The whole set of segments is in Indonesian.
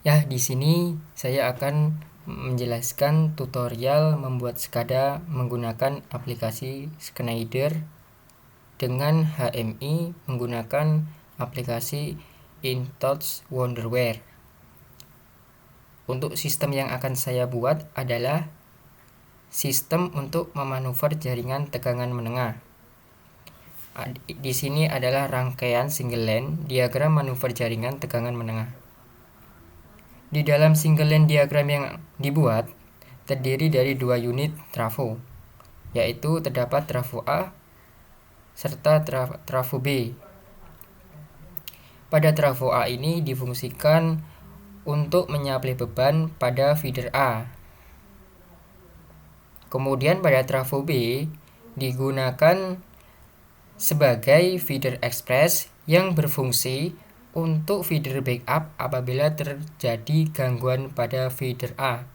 Ya, di sini saya akan menjelaskan tutorial membuat SCADA menggunakan aplikasi Schneider dengan HMI menggunakan aplikasi InTouch Wonderware. Untuk sistem yang akan saya buat adalah sistem untuk memanuver jaringan tegangan menengah. Di sini adalah rangkaian single line diagram manuver jaringan tegangan menengah. Di dalam single line diagram yang dibuat terdiri dari dua unit trafo, yaitu terdapat trafo A serta trafo B. Pada trafo A ini difungsikan untuk menyaplai beban pada feeder A. Kemudian pada trafo B digunakan sebagai feeder express yang berfungsi untuk feeder backup apabila terjadi gangguan pada feeder A.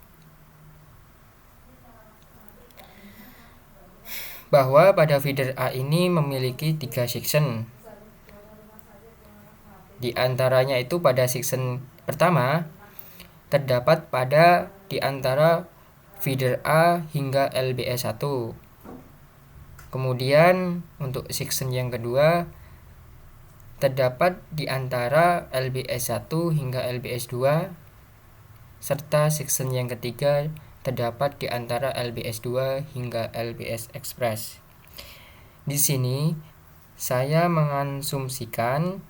Bahwa pada feeder A ini memiliki 3 section. Di antaranya itu pada section pertama terdapat pada di antara feeder A hingga LBS1. Kemudian untuk section yang kedua terdapat di antara LBS1 hingga LBS2, serta section yang ketiga terdapat di antara LBS2 hingga LBS Express. Di sini saya mengasumsikan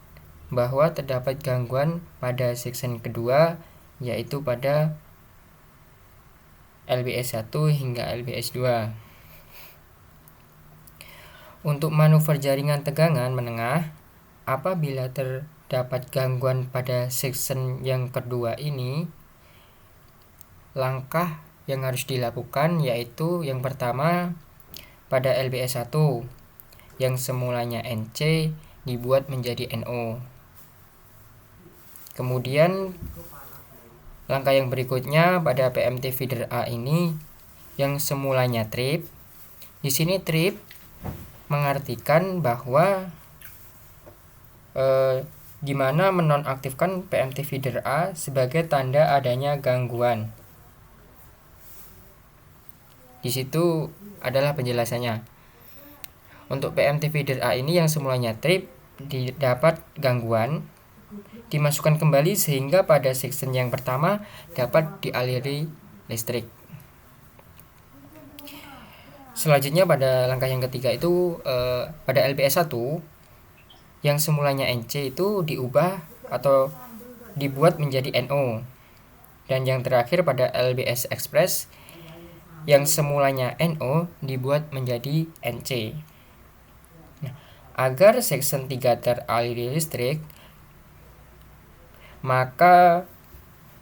bahwa terdapat gangguan pada section kedua, yaitu pada LBS1 hingga LBS2. Untuk manuver jaringan tegangan menengah, apabila terdapat gangguan pada section yang kedua ini, langkah yang harus dilakukan yaitu yang pertama pada LBS1 yang semulanya NC dibuat menjadi NO. Kemudian langkah yang berikutnya pada PMT feeder A ini yang semulanya trip. Di sini trip mengartikan bahwa di mana menonaktifkan PMT feeder A sebagai tanda adanya gangguan. Di situ adalah penjelasannya. Untuk PMT feeder A ini yang semulanya trip didapat gangguan, dimasukkan kembali sehingga pada section yang pertama dapat dialiri listrik. Selanjutnya pada langkah yang ketiga itu pada LBS1 yang semulanya NC itu diubah atau dibuat menjadi NO. Dan yang terakhir pada LBS Express yang semulanya NO dibuat menjadi NC. Nah, agar section 3 teraliri listrik, maka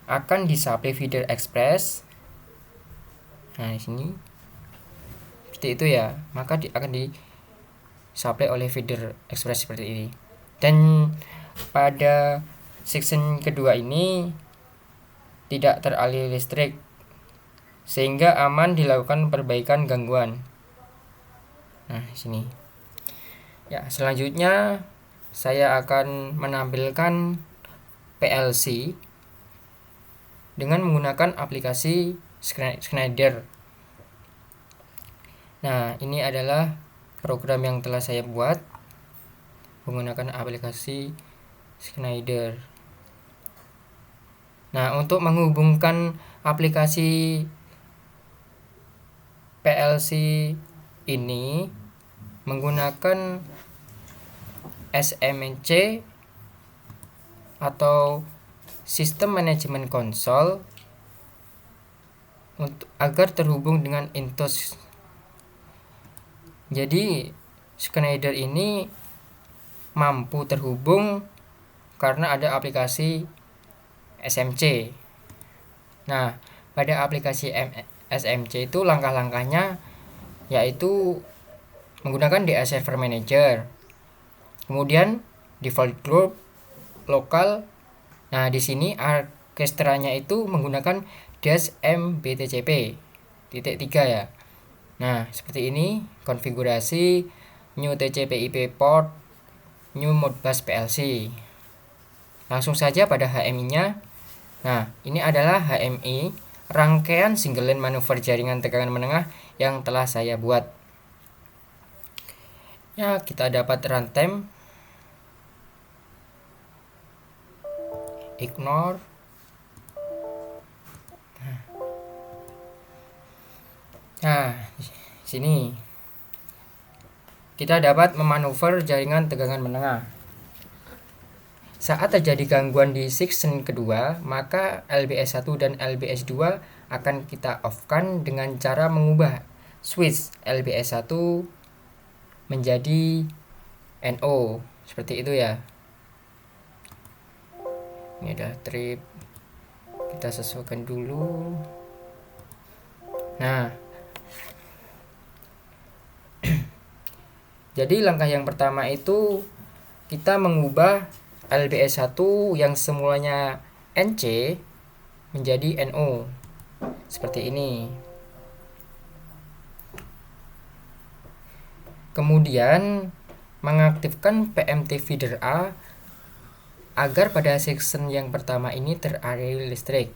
akan disaplai feeder express. Nah, di sini seperti itu ya. Maka akan disaplai oleh feeder express seperti ini. Dan pada section kedua ini tidak teraliri listrik, sehingga aman dilakukan perbaikan gangguan. Nah, sini. Ya, selanjutnya saya akan menampilkan PLC dengan menggunakan aplikasi Schneider. Nah, ini adalah program yang telah saya buat menggunakan aplikasi Schneider. Nah, untuk menghubungkan aplikasi PLC ini menggunakan SMC atau Sistem Manajemen Konsol agar terhubung dengan InTouch. Jadi Schneider ini mampu terhubung karena ada aplikasi SMC. Nah, pada aplikasi SMC itu langkah-langkahnya yaitu menggunakan DA Server Manager, kemudian default group, lokal. Nah, di sini orkestranya itu menggunakan -mbtcp .3 ya. Nah, seperti ini konfigurasi new TCP/IP port, new modbus PLC. Langsung saja pada HMI-nya Nah, ini adalah HMI, rangkaian single line manuver jaringan tegangan menengah yang telah saya buat. Ya, kita dapat runtime, ignore. Nah, sini kita dapat memanuver jaringan tegangan menengah. Saat terjadi gangguan di section kedua, maka LBS1 dan LBS2 akan kita off-kan dengan cara mengubah switch LBS1 menjadi NO. Seperti itu ya. Ini ada trip. Kita sesuaikan dulu. Nah, jadi langkah yang pertama itu kita mengubah LBS1 yang semulanya NC menjadi NO. Seperti ini. Kemudian mengaktifkan PMT feeder A agar pada section yang pertama ini teraliri listrik.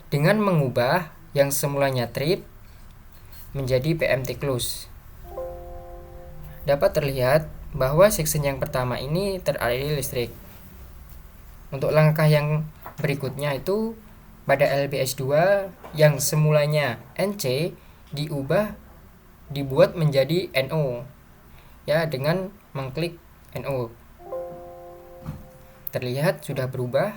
Dengan mengubah yang semulanya trip menjadi PMT close. Dapat terlihat bahwa section yang pertama ini teraliri listrik. Untuk langkah yang berikutnya itu pada LBS2 yang semulanya NC dibuat menjadi NO ya, dengan mengklik NO. Terlihat sudah berubah.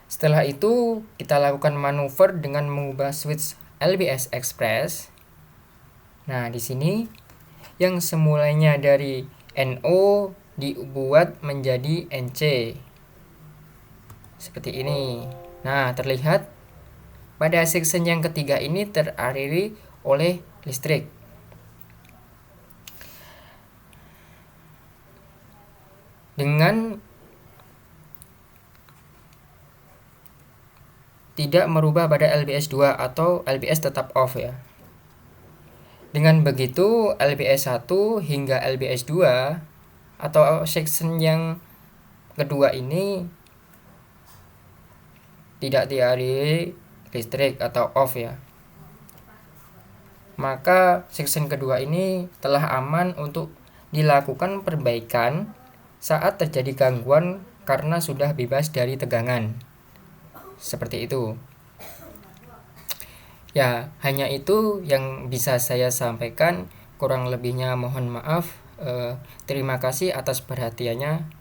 Setelah itu kita lakukan manuver dengan mengubah switch LBS Express. Nah, di sini yang semulanya dari NO dibuat menjadi NC. Seperti ini. Nah, terlihat pada section yang ketiga ini teraliri oleh listrik. Dengan tidak merubah pada LBS2 atau LBS tetap off ya. Dengan begitu LBS1 hingga LBS2 atau section yang kedua ini tidak dialiri listrik atau off ya. Maka section kedua ini telah aman untuk dilakukan perbaikan saat terjadi gangguan karena sudah bebas dari tegangan. Seperti itu. Ya, hanya itu yang bisa saya sampaikan. Kurang lebihnya mohon maaf. Terima kasih atas perhatiannya.